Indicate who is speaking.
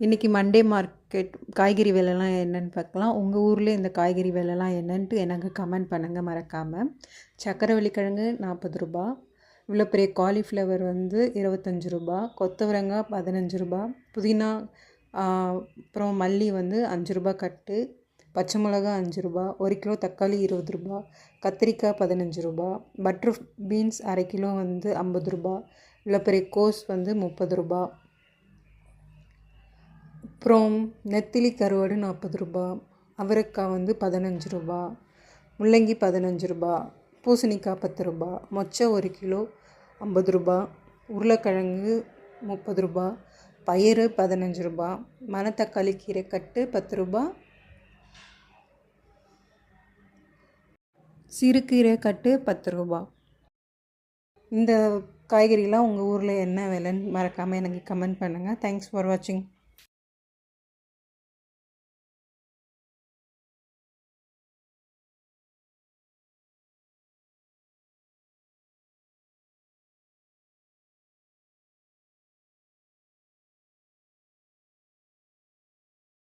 Speaker 1: இன்றைக்கி Monday market காய்கறி விலைலாம் என்னென்னு பார்க்கலாம். உங்கள் ஊரில் இந்த காய்கறி விலைலாம் என்னன்ட்டு எனக்கு கமெண்ட் பண்ணுங்கள் மறக்காமல். சக்கரவள்ளி கிழங்கு 40 ரூபா, இவ்வளோ பெரிய காலிஃப்ளவர் வந்து 25 ரூபா, கொத்தவரங்காய் 15 ரூபா, புதினா அப்புறம் மல்லி வந்து 5 ரூபா கட்டு, பச்சை மிளகா 5 ரூபா, 1 கிலோ தக்காளி 20 ரூபா, கத்திரிக்காய் 15 ரூபா, பட்டர் பீன்ஸ் அரை கிலோ வந்து 50 ரூபா, இவ்வளோ பெரிய கோஸ் வந்து 30 ரூபா, அப்புறம் நெத்திலி கருவாடு 40 ரூபா, அவரைக்காய் வந்து 15 ரூபா, முள்ளங்கி 15 ரூபா, பூசணிக்காய் 10 ரூபா, மொச்சை 1 கிலோ 50 ரூபா, உருளைக்கிழங்கு 30 ரூபா, பயிறு 15 ரூபா, மணத்தக்காளி கீரை கட்டு 10 ரூபா, சிறுகீரை கட்டு 10 ரூபா. இந்த காய்கறிலாம் உங்கள் ஊரில் என்ன விலைன்னு மறக்காமல் எனக்கு கமெண்ட் பண்ணுங்கள். தேங்க்ஸ் ஃபார் வாட்சிங்.